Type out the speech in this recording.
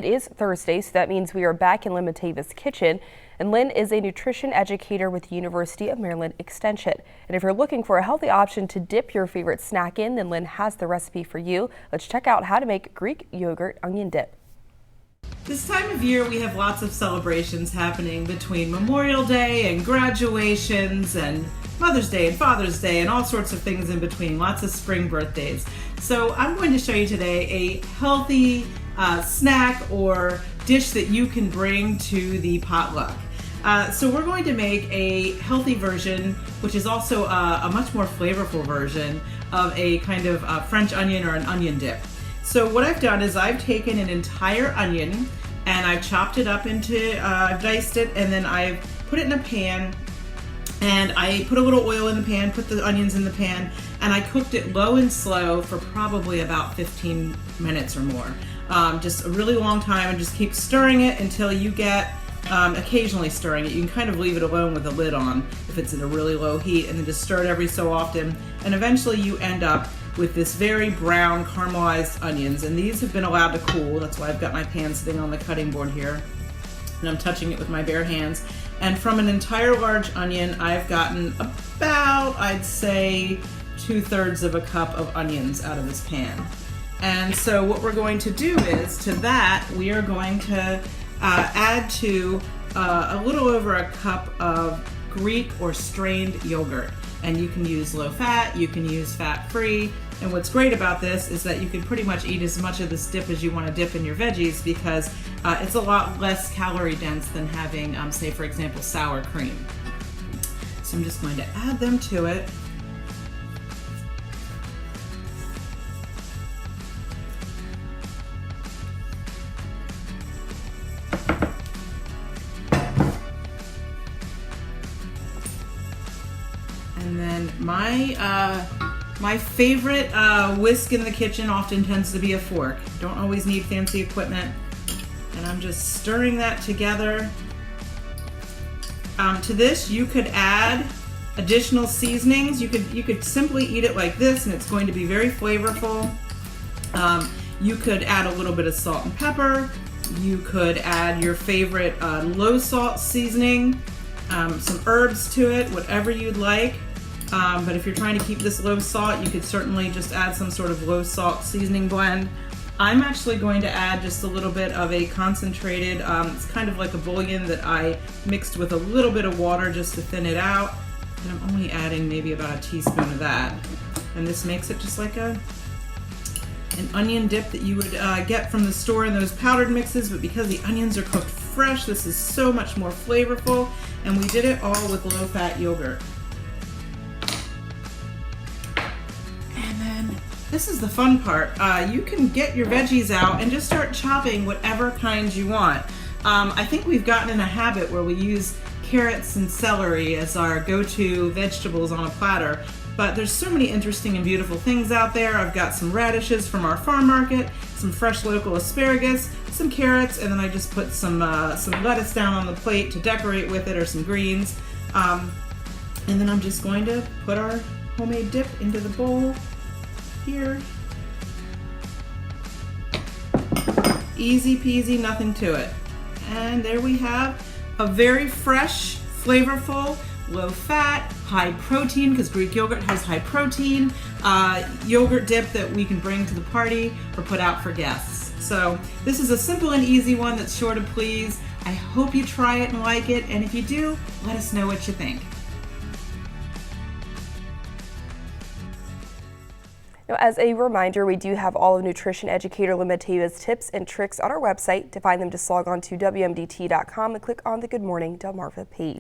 It is Thursday, so that means we are back in Lynn Matava's kitchen. And Lynn is a nutrition educator with the University of Maryland Extension. And if you're looking for a healthy option to dip your favorite snack in, then Lynn has the recipe for you. Let's check out how to make Greek yogurt onion dip. This time of year, we have lots of celebrations happening between Memorial Day and graduations and Mother's Day and Father's Day and all sorts of things in between, lots of spring birthdays. So I'm going to show you today a healthy snack or dish that you can bring to the potluck. So we're going to make a healthy version, which is also a much more flavorful version of a kind of French onion or an onion dip. So what I've done is I've taken an entire onion and I've chopped it up into, I've diced it, and then I've put it in a pan, and I put a little oil in the pan, put the onions in the pan, and I cooked it low and slow for probably about 15 minutes or more. Just a really long time, and just keep stirring it until you get, occasionally stirring it. You can kind of leave it alone with the lid on if it's at a really low heat, and then just stir it every so often, and eventually you end up with this very brown caramelized onions, and these have been allowed to cool. That's why I've got my pan sitting on the cutting board here, and I'm touching it with my bare hands. And from an entire large onion, I've gotten about, I'd say, 2/3 of a cup of onions out of this pan. And so what we're going to do is, to that, we are going to add to a little over a cup of Greek or strained yogurt. And you can use low fat, you can use fat free. And what's great about this is that you can pretty much eat as much of this dip as you want to dip in your veggies, because it's a lot less calorie dense than having, say for example, sour cream. So I'm just going to add them to it. And then my favorite whisk in the kitchen often tends to be a fork. Don't always need fancy equipment. And I'm just stirring that together. To this, you could add additional seasonings. You could simply eat it like this, and it's going to be very flavorful. You could add a little bit of salt and pepper. You could add your favorite low salt seasoning, some herbs to it, whatever you'd like. But if you're trying to keep this low salt, you could certainly just add some sort of low salt seasoning blend. I'm actually going to add just a little bit of a concentrated, it's kind of like a bouillon that I mixed with a little bit of water just to thin it out. And I'm only adding maybe about a teaspoon of that. And this makes it just like an onion dip that you would get from the store in those powdered mixes, but because the onions are cooked fresh, this is so much more flavorful. And we did it all with low-fat yogurt. This is the fun part. You can get your veggies out and just start chopping whatever kinds you want. I think we've gotten in a habit where we use carrots and celery as our go-to vegetables on a platter, but there's so many interesting and beautiful things out there. I've got some radishes from our farm market, some fresh local asparagus, some carrots, and then I just put some lettuce down on the plate to decorate with it, or some greens. And then I'm just going to put our homemade dip into the bowl here. Easy peasy, nothing to it. And there we have a very fresh, flavorful, low fat, high protein, because Greek yogurt has high protein, yogurt dip that we can bring to the party or put out for guests. So this is a simple and easy one that's sure to please. I hope you try it and like it, and if you do, let us know what you think. Now, as a reminder, we do have all of Nutrition Educator Lynn Matava's tips and tricks on our website. To find them, just log on to WMDT.com and click on the Good Morning Delmarva page.